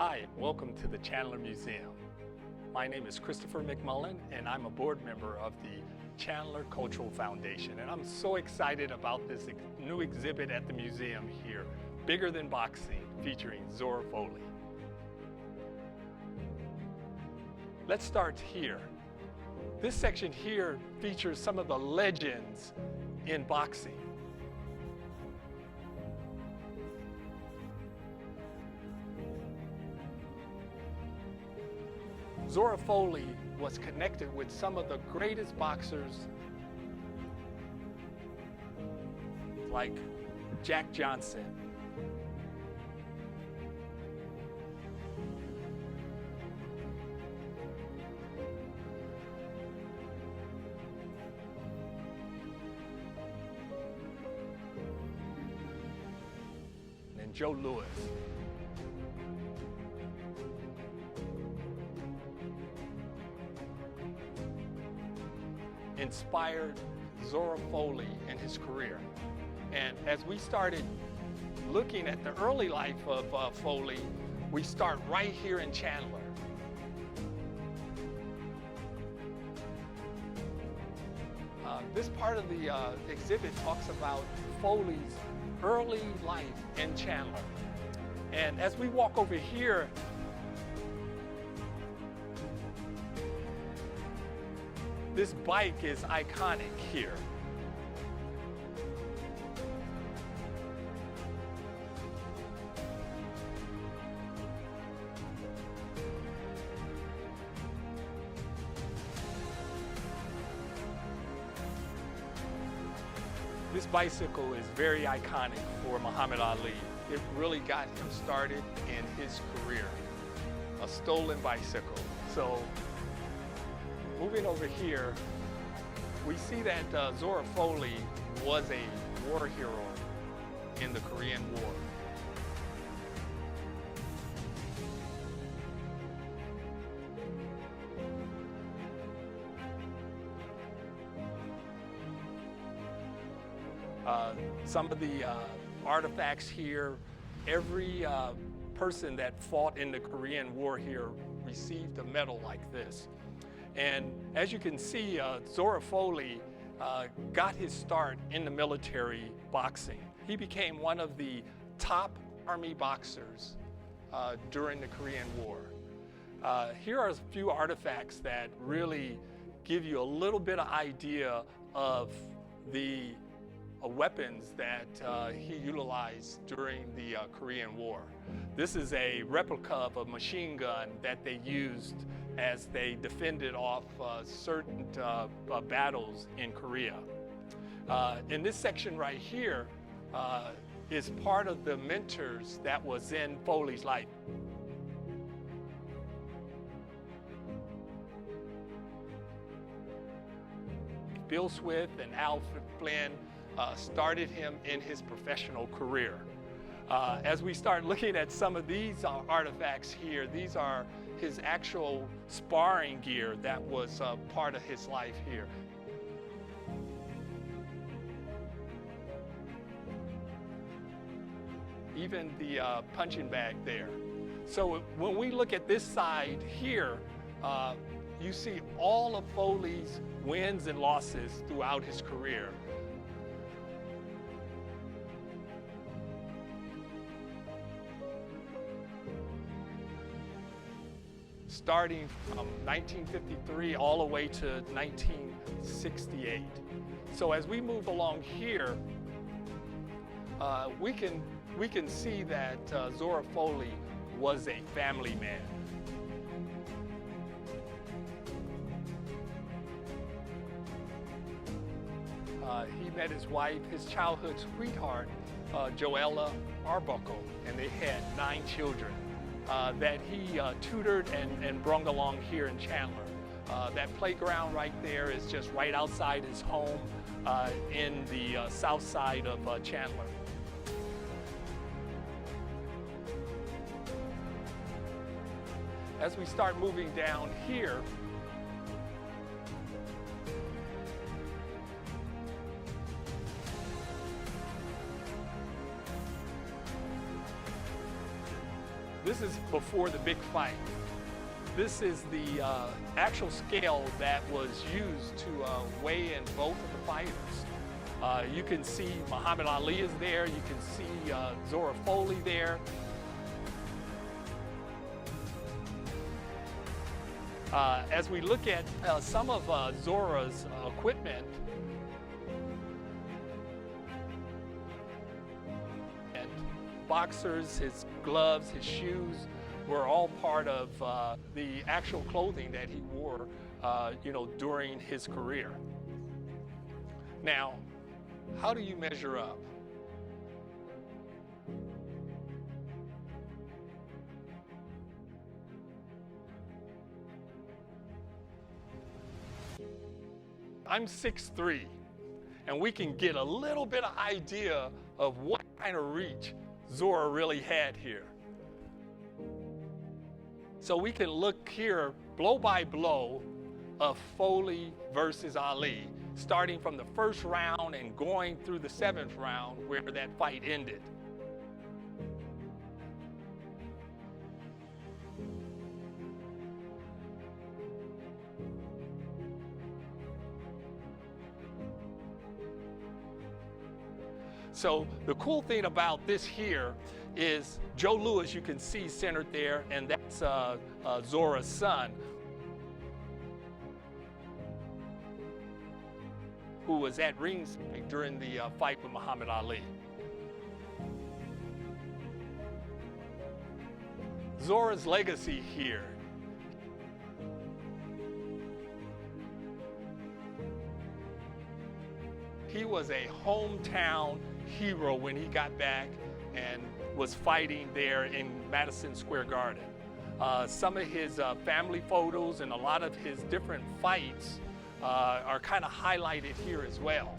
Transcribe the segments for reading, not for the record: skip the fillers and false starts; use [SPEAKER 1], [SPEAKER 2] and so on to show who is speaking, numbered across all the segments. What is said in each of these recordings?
[SPEAKER 1] Hi, welcome to the Chandler Museum. My name is Christopher McMullan and I'm a board member of the Chandler Cultural Foundation, and I'm so excited about this new exhibit at the museum here, Bigger Than Boxing, featuring Zora Folley. Let's start here. This section here features some of the legends in boxing. Zora Folley was connected with some of the greatest boxers like Jack Johnson, and Joe Louis. Inspired Zoro Foley in his career. And as we started looking at the early life of Foley, we start right here in Chandler. This part of the exhibit talks about Foley's early life in Chandler. And as we walk over here, this bike is iconic here. This bicycle is very iconic for Muhammad Ali. It really got him started in his career. A stolen bicycle. So, moving over here, we see that Zora Folley was a war hero in the Korean War. Some of the artifacts here, every person that fought in the Korean War here received a medal like this. And as you can see, Zora Folley got his start in the military boxing. He became one of the top army boxers during the Korean War. Here are a few artifacts that really give you a little bit of idea of the weapons that he utilized during the Korean War. This is a replica of a machine gun that they used as they defended off certain battles in Korea. In this section right here is part of the mentors that was in Foley's life. Bill Swift and Alfred Flynn started him in his professional career. As we start looking at some of these artifacts here, these are his actual sparring gear that was part of his life here. Even the punching bag there. So when we look at this side here, you see all of Foley's wins and losses throughout his career. Starting from 1953 all the way to 1968. So as we move along here, we can see that Zora Folley was a family man. He met his wife, his childhood sweetheart, Joella Arbuckle, and they had 9 children. That he tutored and brought along here in Chandler. That playground right there is just right outside his home in the south side of Chandler. As we start moving down here, This is before the big fight. This is the actual scale that was used to weigh in both of the fighters. You can see Muhammad Ali is there. You can see Zora Folley there. As we look at some of Zora's equipment, and boxers, his gloves, his shoes were all part of the actual clothing that he wore, during his career. Now, how do you measure up? I'm 6'3", and we can get a little bit of idea of what kind of reach Zora really had here. So we can look here blow by blow of Foley versus Ali, starting from the first round and going through the 7th round where that fight ended. So the cool thing about this here is Joe Louis, you can see centered there, and that's Zora's son, who was at ringside during the fight with Muhammad Ali. Zora's legacy here. He was a hometown hero when he got back and was fighting there in Madison Square Garden. Some of his family photos and a lot of his different fights are kind of highlighted here as well.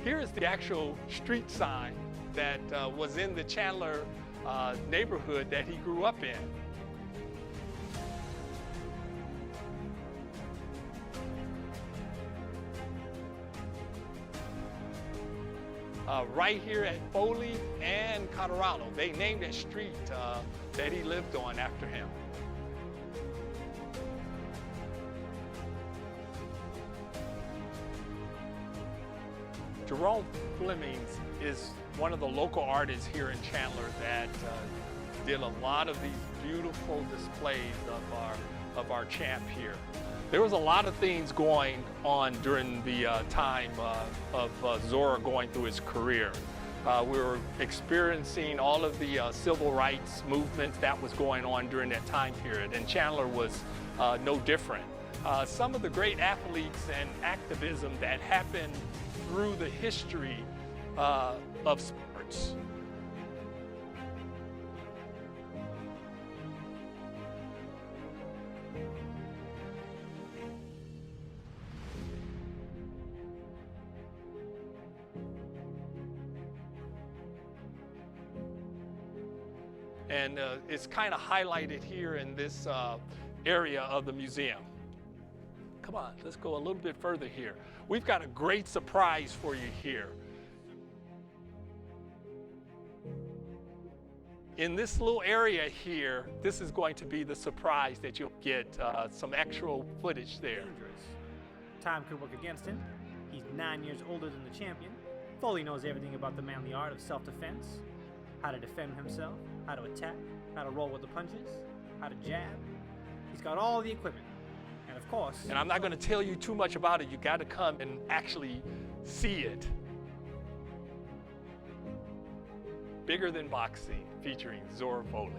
[SPEAKER 1] Here is the actual street sign that was in the Chandler neighborhood that he grew up in. Right here at Foley and Colorado, they named that street that he lived on after him. Jerome Flemings is one of the local artists here in Chandler that did a lot of these beautiful displays of our champ here. There was a lot of things going on during the time of Zora going through his career. We were experiencing all of the civil rights movements that was going on during that time period, and Chandler was no different. Some of the great athletes and activism that happened through the history of sports. And it's kind of highlighted here in this area of the museum. Come on, let's go a little bit further here. We've got a great surprise for you here. In this little area here, this is going to be the surprise that you'll get some actual footage there.
[SPEAKER 2] Dangerous. Time could work against him. He's 9 years older than the champion. Foley knows everything about the manly art of self-defense, how to defend himself, how to attack, how to roll with the punches, how to jab. He's got all the equipment. And of course...
[SPEAKER 1] And I'm not going to tell you too much about it. You got to come and actually see it. Bigger Than Boxing, featuring Zoro Foley.